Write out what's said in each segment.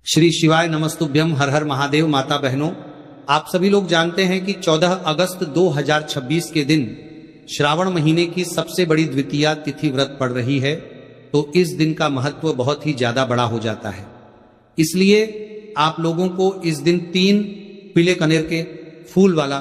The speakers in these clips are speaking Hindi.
श्री शिवाय नमस्तुभ्यम। हर हर महादेव। माता बहनों, आप सभी लोग जानते हैं कि 14 अगस्त 2026 के दिन श्रावण महीने की सबसे बड़ी द्वितीया तिथि व्रत पड़ रही है। तो इस दिन का महत्व बहुत ही ज्यादा बड़ा हो जाता है। इसलिए आप लोगों को इस दिन 3 पीले कनेर के फूल वाला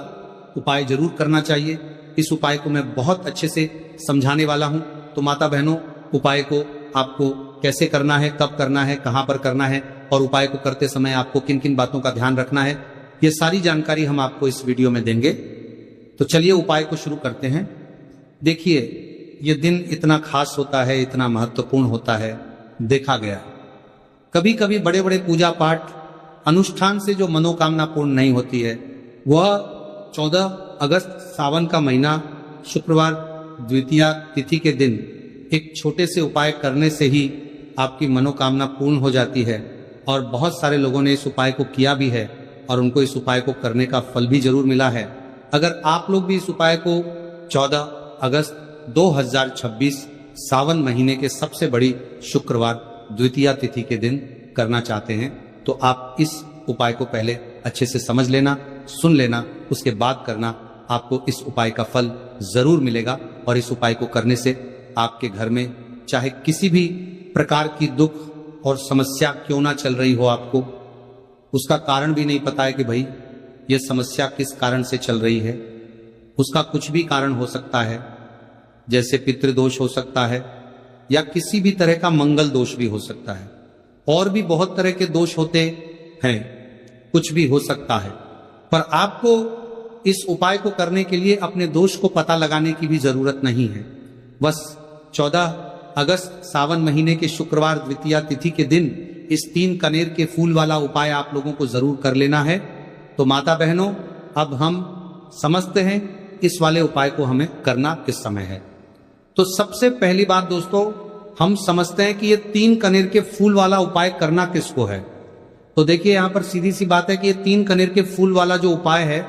उपाय जरूर करना चाहिए। इस उपाय को मैं बहुत अच्छे से समझाने वाला हूं। तो माता बहनों, उपाय को आपको कैसे करना है, कब करना है, कहां पर करना है और उपाय को करते समय आपको किन किन बातों का ध्यान रखना है, ये सारी जानकारी हम आपको इस वीडियो में देंगे। तो चलिए उपाय को शुरू करते हैं। देखिए, ये दिन इतना खास होता है, इतना महत्वपूर्ण होता है। देखा गया कभी कभी बड़े बड़े पूजा पाठ अनुष्ठान से जो मनोकामना पूर्ण नहीं होती है, वह 14 अगस्त सावन का महीना शुक्रवार द्वितीया तिथि के दिन एक छोटे से उपाय करने से ही आपकी मनोकामना पूर्ण हो जाती है। और बहुत सारे लोगों ने इस उपाय को किया भी है और उनको इस उपाय को करने का फल भी जरूर मिला है। अगर आप लोग भी इस उपाय को 14 अगस्त 2026 सावन महीने के सबसे बड़ी शुक्रवार द्वितीया तिथि के दिन करना चाहते हैं, तो आप इस उपाय को पहले अच्छे से समझ लेना, सुन लेना, उसके बाद करना। आपको इस उपाय का फल जरूर मिलेगा। और इस उपाय को करने से आपके घर में चाहे किसी भी प्रकार की दुख और समस्या क्यों ना चल रही हो, आपको उसका कारण भी नहीं पता है कि भाई ये समस्या किस कारण से चल रही है, उसका कुछ भी कारण हो सकता है। जैसे पितृदोष हो सकता है या किसी भी तरह का मंगल दोष भी हो सकता है, और भी बहुत तरह के दोष होते हैं, कुछ भी हो सकता है। पर आपको इस उपाय को करने के लिए अपने दोष को पता लगाने की भी जरूरत नहीं है। बस 14 अगस्त सावन महीने के शुक्रवार द्वितीया तिथि के दिन इस 3 कनेर के फूल वाला उपाय आप लोगों को जरूर कर लेना है। तो माता बहनों, अब हम समझते हैं इस वाले उपाय को हमें करना किस समय है। तो सबसे पहली बात दोस्तों, हम समझते हैं कि ये 3 कनेर के फूल वाला उपाय करना किसको है। तो देखिए, यहां पर सीधी सी बात है कि ये 3 कनेर के फूल वाला जो उपाय है,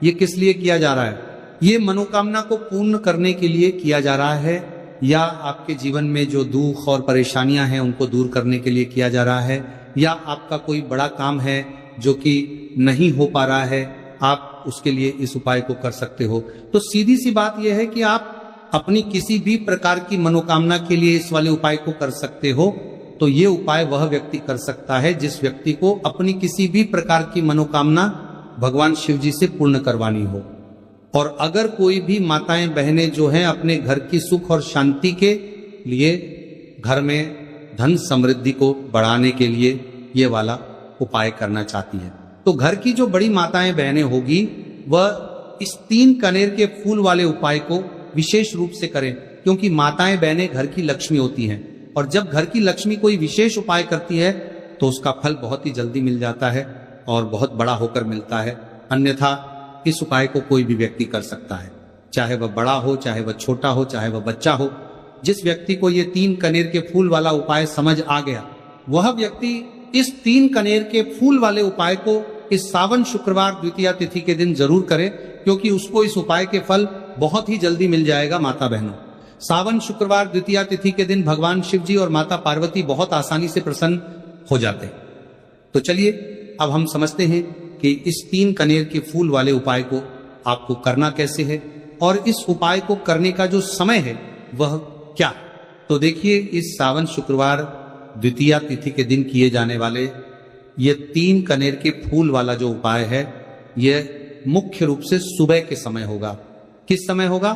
ये किस लिए किया जा रहा है। ये मनोकामना को पूर्ण करने के लिए किया जा रहा है, या आपके जीवन में जो दुख और परेशानियां हैं उनको दूर करने के लिए किया जा रहा है, या आपका कोई बड़ा काम है जो कि नहीं हो पा रहा है, आप उसके लिए इस उपाय को कर सकते हो। तो सीधी सी बात यह है कि आप अपनी किसी भी प्रकार की मनोकामना के लिए इस वाले उपाय को कर सकते हो। तो ये उपाय वह व्यक्ति कर सकता है जिस व्यक्ति को अपनी किसी भी प्रकार की मनोकामना भगवान शिव जी से पूर्ण करवानी हो। और अगर कोई भी माताएं बहनें जो हैं अपने घर की सुख और शांति के लिए, घर में धन समृद्धि को बढ़ाने के लिए ये वाला उपाय करना चाहती है, तो घर की जो बड़ी माताएं बहनें होगी वह इस 3 कनेर के फूल वाले उपाय को विशेष रूप से करें। क्योंकि माताएं बहनें घर की लक्ष्मी होती हैं, और जब घर की लक्ष्मी कोई विशेष उपाय करती है तो उसका फल बहुत ही जल्दी मिल जाता है और बहुत बड़ा होकर मिलता है। अन्यथा इस उपाय को कोई भी व्यक्ति कर सकता है, चाहे वह बड़ा हो, चाहे वह छोटा हो, चाहे वह बच्चा हो। जिस व्यक्ति को ये 3 कनेर के फूल वाला उपाय समझ आ गया, वह व्यक्ति इस 3 कनेर के फूल वाले उपाय को इस सावन शुक्रवार द्वितीया तिथि के दिन जरूर करे, क्योंकि उसको इस उपाय के फल बहुत ही जल्दी मिल जाएगा। माता बहनों, सावन शुक्रवार द्वितीया तिथि के दिन भगवान शिव जी और माता पार्वती बहुत आसानी से प्रसन्न हो जाते हैं। तो चलिए अब हम समझते हैं कि इस 3 कनेर के फूल वाले उपाय को आपको करना कैसे है, और इस उपाय को करने का जो समय है वह क्या है। तो देखिए, इस सावन शुक्रवार द्वितीया तिथि के दिन किए जाने वाले ये 3 कनेर के फूल वाला जो उपाय है, यह मुख्य रूप से सुबह के समय होगा। किस समय होगा?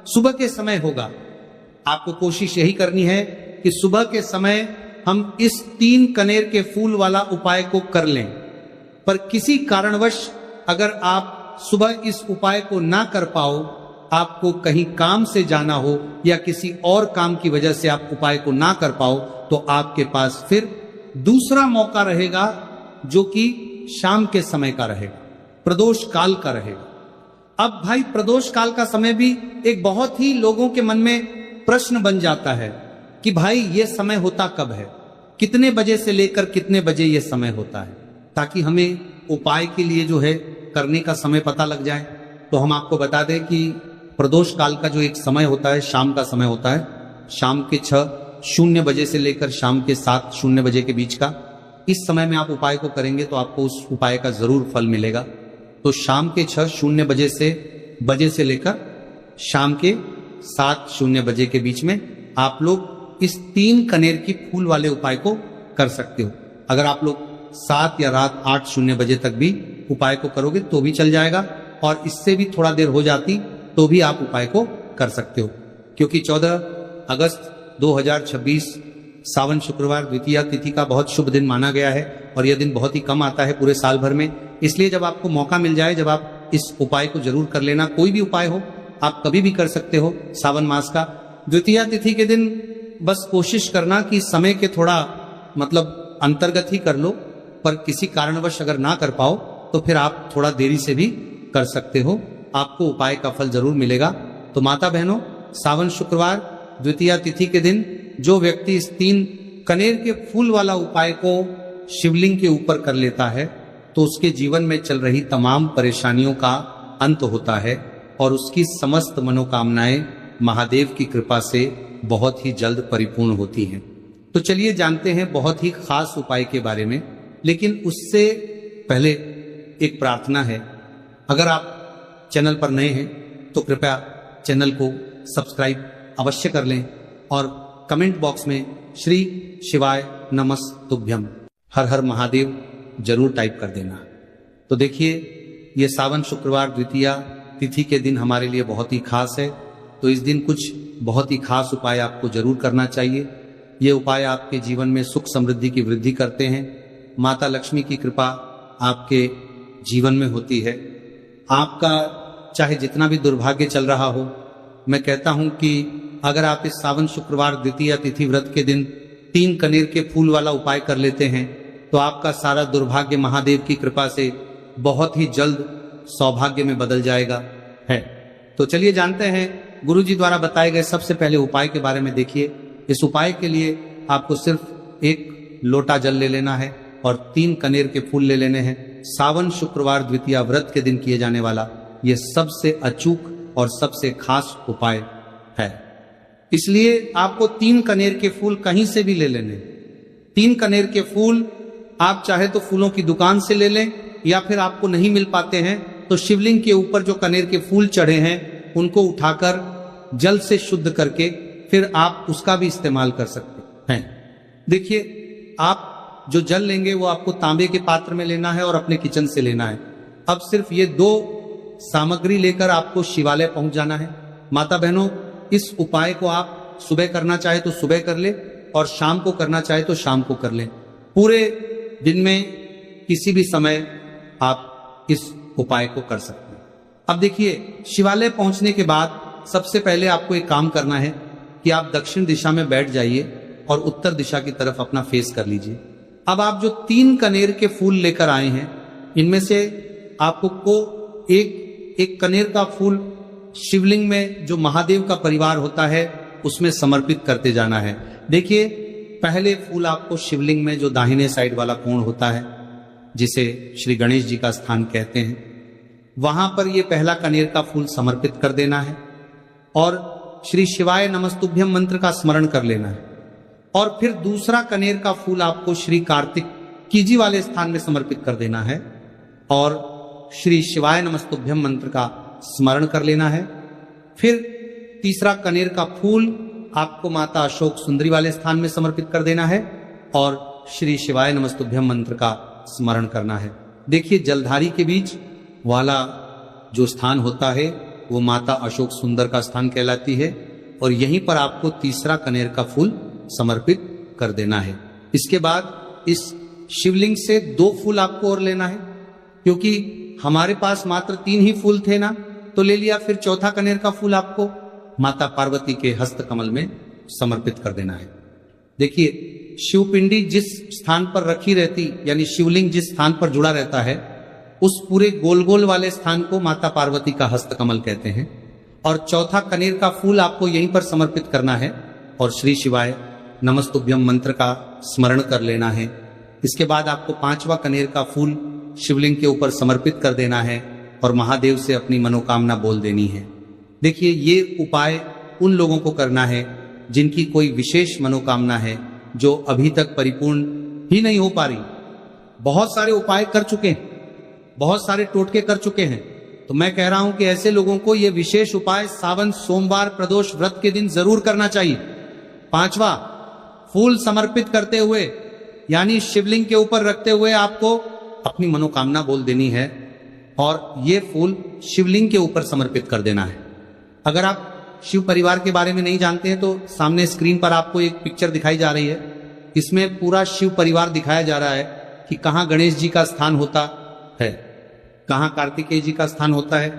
सुबह के समय होगा। आपको कोशिश यही करनी है कि सुबह के समय हम इस 3 कनेर के फूल वाला उपाय को कर लें। पर किसी कारणवश अगर आप सुबह इस उपाय को ना कर पाओ, आपको कहीं काम से जाना हो या किसी और काम की वजह से आप उपाय को ना कर पाओ, तो आपके पास फिर दूसरा मौका रहेगा, जो कि शाम के समय का रहेगा, प्रदोष काल का रहेगा। अब भाई, प्रदोष काल का समय भी एक बहुत ही लोगों के मन में प्रश्न बन जाता है कि भाई ये समय होता कब है, कितने बजे से लेकर कितने बजे ये समय होता है, ताकि हमें उपाय के लिए जो है करने का समय पता लग जाए। तो हम आपको बता दें कि प्रदोष काल का जो एक समय होता है, शाम का समय होता है, शाम के 6:00 बजे से लेकर शाम के 7:00 बजे के बीच का, इस समय में आप उपाय को करेंगे तो आपको उस उपाय का जरूर फल मिलेगा। तो शाम के 6:00 बजे से लेकर शाम के 7:00 बजे के बीच में आप लोग इस 3 कनेर की फूल वाले उपाय को कर सकते हो। अगर आप लोग 7 या रात 8:00 बजे तक भी उपाय को करोगे तो भी चल जाएगा, और इससे भी थोड़ा देर हो जाती तो भी आप उपाय को कर सकते हो, क्योंकि 14 अगस्त 2026 सावन शुक्रवार द्वितीया तिथि का बहुत शुभ दिन माना गया है, और यह दिन बहुत ही कम आता है पूरे साल भर में। इसलिए जब आपको मौका मिल जाए, जब आप इस उपाय को जरूर कर लेना। कोई भी उपाय हो, आप कभी भी कर सकते हो सावन मास का। द्वितीया तिथि के दिन बस कोशिश करना कि समय के थोड़ा मतलब अंतर्गत ही कर लो, पर किसी कारणवश अगर ना कर पाओ तो फिर आप थोड़ा देरी से भी कर सकते हो, आपको उपाय का फल जरूर मिलेगा। तो माता बहनों, सावन शुक्रवार द्वितीया तिथि के दिन जो व्यक्ति इस 3 कनेर के फूल वाला उपाय को शिवलिंग के ऊपर कर लेता है तो उसके जीवन में चल रही तमाम परेशानियों का अंत होता है, और उसकी समस्त मनोकामनाएं महादेव की कृपा से बहुत ही जल्द परिपूर्ण होती हैं। तो चलिए जानते हैं बहुत ही खास उपाय के बारे में, लेकिन उससे पहले एक प्रार्थना है। अगर आप चैनल पर नए हैं तो कृपया चैनल को सब्सक्राइब अवश्य कर लें, और कमेंट बॉक्स में श्री शिवाय नमस्तुभ्यम हर हर महादेव जरूर टाइप कर देना। तो देखिए, ये सावन शुक्रवार द्वितीया तिथि के दिन हमारे लिए बहुत ही खास है, तो इस दिन कुछ बहुत ही खास उपाय आपको जरूर करना चाहिए। ये उपाय आपके जीवन में सुख समृद्धि की वृद्धि करते हैं, माता लक्ष्मी की कृपा आपके जीवन में होती है। आपका चाहे जितना भी दुर्भाग्य चल रहा हो, मैं कहता हूं कि अगर आप इस सावन शुक्रवार द्वितीया तिथि व्रत के दिन 3 कनेर के फूल वाला उपाय कर लेते हैं तो आपका सारा दुर्भाग्य महादेव की कृपा से बहुत ही जल्द सौभाग्य में बदल जाएगा है। तो चलिए जानते हैं गुरु जी द्वारा बताए गए सबसे पहले उपाय के बारे में। देखिए, इस उपाय के लिए आपको सिर्फ 1 लोटा जल ले लेना है और 3 कनेर के फूल ले लेने हैं। सावन शुक्रवार द्वितीया व्रत के दिन किए जाने वाला यह सबसे अचूक और सबसे खास उपाय है, इसलिए आपको 3 कनेर के फूल कहीं से भी ले लेने। 3 कनेर के फूल आप चाहे तो फूलों की दुकान से ले लें, या फिर आपको नहीं मिल पाते हैं तो शिवलिंग के ऊपर जो कनेर के फूल चढ़े हैं उनको उठाकर जल से शुद्ध करके फिर आप उसका भी इस्तेमाल कर सकते हैं। देखिए, आप जो जल लेंगे वो आपको तांबे के पात्र में लेना है और अपने किचन से लेना है। अब सिर्फ ये 2 सामग्री लेकर आपको शिवालय पहुंच जाना है। माता बहनों, इस उपाय को आप सुबह करना चाहे तो सुबह कर ले, और शाम को करना चाहे तो शाम को कर ले। पूरे दिन में किसी भी समय आप इस उपाय को कर सकते हैं। अब देखिए, शिवालय पहुंचने के बाद सबसे पहले आपको एक काम करना है कि आप दक्षिण दिशा में बैठ जाइए और उत्तर दिशा की तरफ अपना फेस कर लीजिए। अब आप जो 3 कनेर के फूल लेकर आए हैं, इनमें से आपको एक कनेर का फूल शिवलिंग में जो महादेव का परिवार होता है उसमें समर्पित करते जाना है। देखिए, पहले फूल आपको शिवलिंग में जो दाहिने साइड वाला कोण होता है, जिसे श्री गणेश जी का स्थान कहते हैं, वहां पर ये पहला कनेर का फूल समर्पित कर देना है, और श्री शिवाय नमस्तुभ्यम मंत्र का स्मरण कर लेना है। और फिर दूसरा कनेर का फूल आपको श्री कार्तिकी जी वाले स्थान में समर्पित कर देना है, और श्री शिवाय नमस्तुभ्यम मंत्र का स्मरण कर लेना है। फिर तीसरा कनेर का फूल आपको माता अशोक सुंदरी वाले स्थान में समर्पित कर देना है, और श्री शिवाय नमस्तुभ्यम मंत्र का स्मरण करना है। देखिए, जलधारी के बीच वाला जो स्थान होता है वो माता अशोक सुंदर का स्थान कहलाती है, और यहीं पर आपको तीसरा कनेर का फूल समर्पित कर देना है। इसके बाद इस शिवलिंग से 2 फूल आपको और लेना है, क्योंकि हमारे पास मात्र 3 ही फूल थे ना, तो ले लिया। फिर चौथा कनेर का फूल आपको माता पार्वती के हस्त कमल में समर्पित कर देना है। देखिए, शिवपिंडी जिस स्थान पर रखी रहती, यानी शिवलिंग जिस स्थान पर जुड़ा रहता है, उस पूरे गोल गोल वाले स्थान को माता पार्वती का हस्त कमल कहते हैं। और चौथा कनेर का फूल आपको यहीं पर समर्पित करना है, और श्री शिवाय नमस्तुभ्यम मंत्र का स्मरण कर लेना है। इसके बाद आपको 5वां कनेर का फूल शिवलिंग के ऊपर समर्पित कर देना है, और महादेव से अपनी मनोकामना बोल देनी है। देखिए, ये उपाय उन लोगों को करना है जिनकी कोई विशेष मनोकामना है जो अभी तक परिपूर्ण ही नहीं हो पा रही। बहुत सारे उपाय कर चुके हैं, बहुत सारे टोटके कर चुके हैं। तो मैं कह रहा हूं कि ऐसे लोगों को यह विशेष उपाय सावन सोमवार प्रदोष व्रत के दिन जरूर करना चाहिए। पांचवा, फूल समर्पित करते हुए यानी शिवलिंग के ऊपर रखते हुए आपको अपनी मनोकामना बोल देनी है और ये फूल शिवलिंग के ऊपर समर्पित कर देना है। अगर आप शिव परिवार के बारे में नहीं जानते हैं तो सामने स्क्रीन पर आपको एक पिक्चर दिखाई जा रही है। इसमें पूरा शिव परिवार दिखाया जा रहा है कि कहां गणेश जी का स्थान होता है, कहां कार्तिकेय जी का स्थान होता है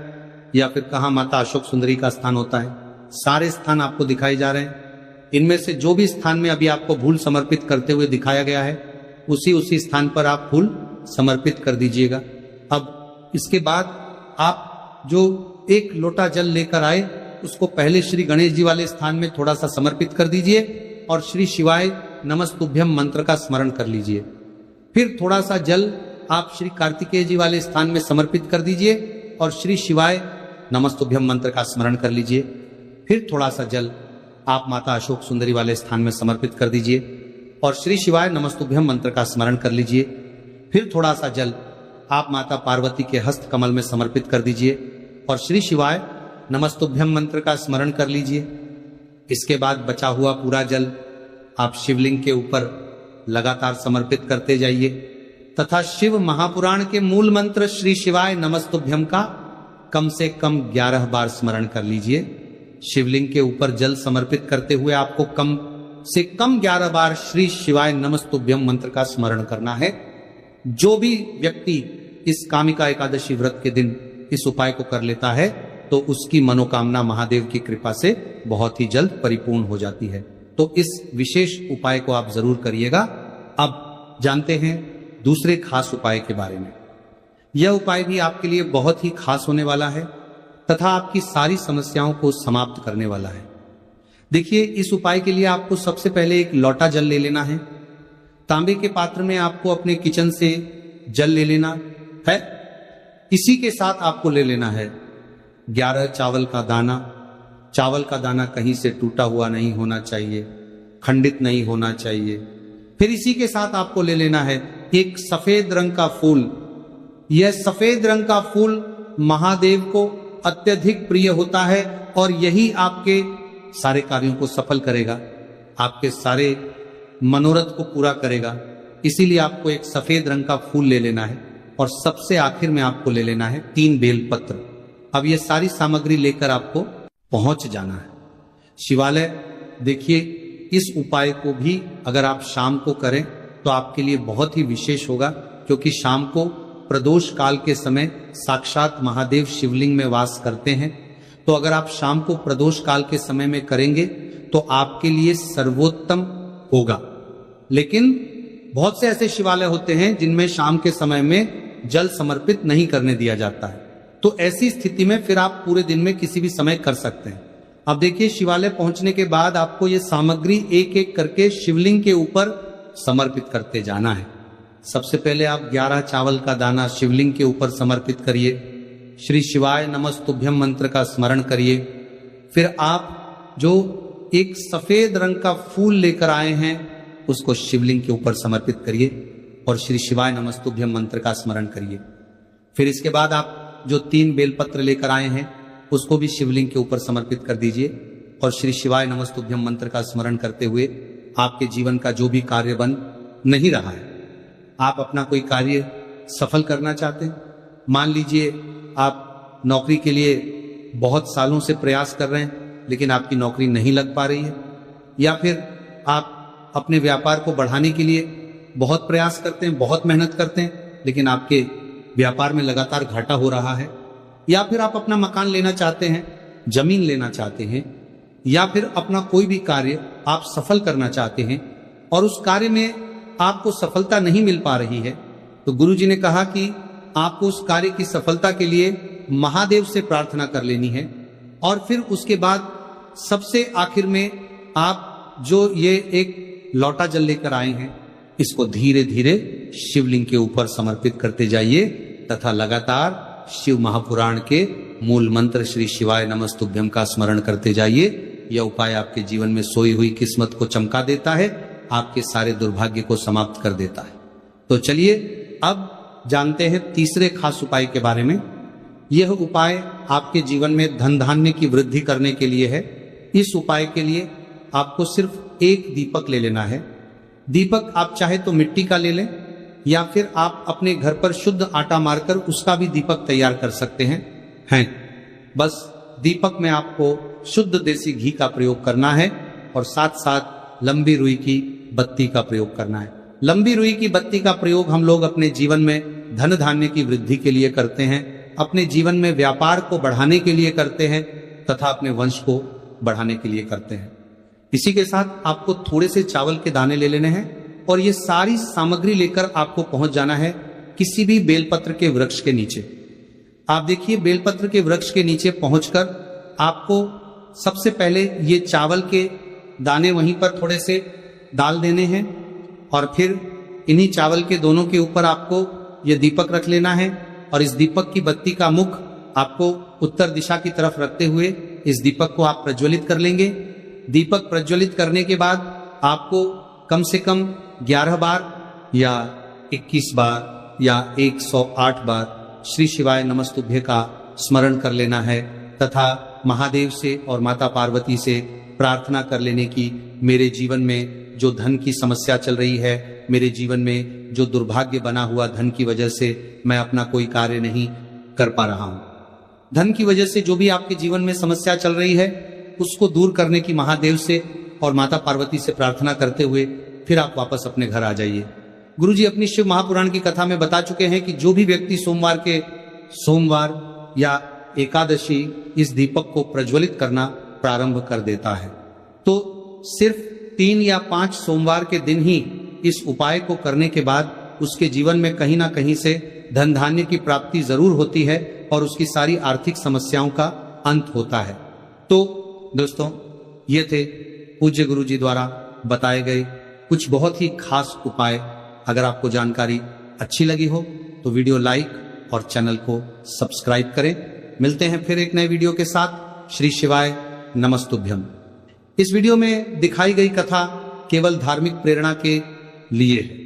या फिर कहां माता अशोक सुंदरी का स्थान होता है। सारे स्थान आपको दिखाए जा रहे हैं। इनमें से जो भी स्थान में अभी आपको फूल समर्पित करते हुए दिखाया गया है उसी स्थान पर आप फूल समर्पित कर दीजिएगा। अब इसके बाद आप जो एक लोटा जल लेकर आए उसको पहले श्री गणेश जी वाले स्थान में थोड़ा सा समर्पित कर दीजिए और श्री शिवाय नमस्तुभ्यम मंत्र का स्मरण कर लीजिए। फिर थोड़ा सा जल आप श्री कार्तिकेय जी वाले स्थान में समर्पित कर दीजिए और श्री शिवाय नमस्तुभ्यम मंत्र का स्मरण कर लीजिए। फिर थोड़ा सा जल आप माता अशोक सुंदरी वाले स्थान में समर्पित कर दीजिए और श्री शिवाय नमस्तुभ्यम मंत्र का स्मरण कर लीजिए। फिर थोड़ा सा जल आप माता पार्वती के हस्त कमल में समर्पित कर दीजिए और श्री शिवाय नमस्तुभ्यम मंत्र का स्मरण कर लीजिए। इसके बाद बचा हुआ पूरा जल आप शिवलिंग के ऊपर लगातार समर्पित करते जाइए तथा शिव महापुराण के मूल मंत्र श्री शिवाय नमस्तुभ्यम का कम से कम 11 बार स्मरण कर लीजिए। शिवलिंग के ऊपर जल समर्पित करते हुए आपको कम से कम 11 बार श्री शिवाय नमस्तुभ्यम मंत्र का स्मरण करना है। जो भी व्यक्ति इस कामिका एकादशी व्रत के दिन इस उपाय को कर लेता है तो उसकी मनोकामना महादेव की कृपा से बहुत ही जल्द परिपूर्ण हो जाती है। तो इस विशेष उपाय को आप जरूर करिएगा। अब जानते हैं दूसरे खास उपाय के बारे में। यह उपाय भी आपके लिए बहुत ही खास होने वाला है तथा आपकी सारी समस्याओं को समाप्त करने वाला है। देखिए, इस उपाय के लिए आपको सबसे पहले एक लोटा जल ले लेना है। तांबे के पात्र में आपको अपने किचन से जल ले लेना है। इसी के साथ आपको ले लेना है 11 चावल का दाना। चावल का दाना कहीं से टूटा हुआ नहीं होना चाहिए, खंडित नहीं होना चाहिए। फिर इसी के साथ आपको ले लेना है एक सफेद रंग का फूल। यह सफेद रंग का फूल महादेव को अत्यधिक प्रिय होता है और यही आपके सारे कार्यों को सफल करेगा, आपके सारे मनोरथ को पूरा करेगा। इसीलिए आपको एक सफेद रंग का फूल ले लेना है और सबसे आखिर में आपको ले लेना है 3 बेलपत्र। अब ये सारी सामग्री लेकर आपको पहुंच जाना है शिवालय। देखिए, इस उपाय को भी अगर आप शाम को करें तो आपके लिए बहुत ही विशेष होगा, क्योंकि शाम को प्रदोष काल के समय साक्षात महादेव शिवलिंग में वास करते हैं। तो अगर आप शाम को प्रदोष काल के समय में करेंगे तो आपके लिए सर्वोत्तम होगा। लेकिन बहुत से ऐसे शिवालय होते हैं जिनमें शाम के समय में जल समर्पित नहीं करने दिया जाता है। तो ऐसी स्थिति में फिर आप पूरे दिन में किसी भी समय कर सकते हैं। अब देखिए, शिवालय पहुंचने के बाद आपको ये सामग्री एक एक करके शिवलिंग के ऊपर समर्पित करते जाना है। सबसे पहले आप 11 चावल का दाना शिवलिंग के ऊपर समर्पित करिए। श्री शिवाय नमस्तुभ्यम मंत्र का स्मरण करिए। फिर आप जो एक सफेद रंग का फूल लेकर आए हैं उसको शिवलिंग के ऊपर समर्पित करिए और श्री शिवाय नमस्तुभ्यम मंत्र का स्मरण करिए। फिर इसके बाद आप जो 3 बेलपत्र लेकर आए हैं उसको भी शिवलिंग के ऊपर समर्पित कर दीजिए और श्री शिवाय नमस्तुभ्यम मंत्र का स्मरण करते हुए आपके जीवन का जो भी कार्य बन नहीं रहा है, आप अपना कोई कार्य सफल करना चाहते हैं, मान लीजिए आप नौकरी के लिए बहुत सालों से प्रयास कर रहे हैं लेकिन आपकी नौकरी नहीं लग पा रही है, या फिर आप अपने व्यापार को बढ़ाने के लिए बहुत प्रयास करते हैं, बहुत मेहनत करते हैं लेकिन आपके व्यापार में लगातार घाटा हो रहा है, या फिर आप अपना मकान लेना चाहते हैं, जमीन लेना चाहते हैं, या फिर अपना कोई भी कार्य आप सफल करना चाहते हैं और उस कार्य में आपको सफलता नहीं मिल पा रही है, तो गुरु जी ने कहा कि आपको उस कार्य की सफलता के लिए महादेव से प्रार्थना कर लेनी है। और फिर उसके बाद सबसे आखिर में आप जो ये एक लौटा जल लेकर आए हैं इसको धीरे धीरे शिवलिंग के ऊपर समर्पित करते जाइए तथा लगातार शिव महापुराण के मूल मंत्र श्री शिवाय नमस्तुभ्यम का स्मरण करते जाइए। यह उपाय आपके जीवन में सोई हुई किस्मत को चमका देता है, आपके सारे दुर्भाग्य को समाप्त कर देता है। तो चलिए अब जानते हैं तीसरे खास उपाय के बारे में। यह उपाय आपके जीवन में धन धान्य की वृद्धि करने के लिए है। इस उपाय के लिए आपको सिर्फ एक दीपक ले लेना है। दीपक आप चाहे तो मिट्टी का ले लें या फिर आप अपने घर पर शुद्ध आटा मारकर उसका भी दीपक तैयार कर सकते हैं। बस दीपक में आपको शुद्ध देसी घी का प्रयोग करना है और साथ साथ लंबी रुई की बत्ती का प्रयोग करना है। लंबी रुई की बत्ती का प्रयोग हम लोग अपने जीवन में धन धान्य की वृद्धि के लिए करते हैं, अपने जीवन में व्यापार को बढ़ाने के लिए करते हैं तथा अपने वंश को बढ़ाने के लिए करते हैं। इसी के साथ आपको थोड़े से चावल के दाने ले लेने हैं और ये सारी सामग्री लेकर आपको पहुंच जाना है किसी भी बेलपत्र के वृक्ष के नीचे। आप देखिए, बेलपत्र के वृक्ष के नीचे पहुंचकर आपको सबसे पहले ये चावल के दाने वहीं पर थोड़े से डाल देने हैं और फिर इन्हीं चावल के दोनों के ऊपर आपको ये दीपक रख लेना है और इस दीपक की बत्ती का मुख आपको उत्तर दिशा की तरफ रखते हुए इस दीपक को आप प्रज्वलित कर लेंगे। दीपक प्रज्वलित करने के बाद आपको कम से कम 11 बार या 21 बार या 108 बार श्री शिवाय नमस्तुभ्य का स्मरण कर लेना है तथा महादेव से और माता पार्वती से प्रार्थना कर लेने की, मेरे जीवन में जो धन की समस्या चल रही है, मेरे जीवन में जो दुर्भाग्य बना हुआ धन की वजह से मैं अपना कोई कार्य नहीं कर पा रहा हूं, धन की वजह से जो भी आपके जीवन में समस्या चल रही है उसको दूर करने की महादेव से और माता पार्वती से प्रार्थना करते हुए फिर आप वापस अपने घर आ जाइए। गुरुजी अपनी शिव महापुराण की कथा में बता चुके हैं कि जो भी व्यक्ति सोमवार या एकादशी इस दीपक को प्रज्वलित करना प्रारंभ कर देता है तो सिर्फ 3 या 5 सोमवार के दिन ही इस उपाय को करने के बाद उसके जीवन में कहीं ना कहीं से धन धान्य की प्राप्ति जरूर होती है और उसकी सारी आर्थिक समस्याओं का अंत होता है। तो दोस्तों, ये थे पूज्य गुरु जी द्वारा बताए गए कुछ बहुत ही खास उपाय। अगर आपको जानकारी अच्छी लगी हो तो वीडियो लाइक और चैनल को सब्सक्राइब करें। मिलते हैं फिर एक नए वीडियो के साथ। श्री शिवाय नमस्तुभ्यम। इस वीडियो में दिखाई गई कथा केवल धार्मिक प्रेरणा के लिए है।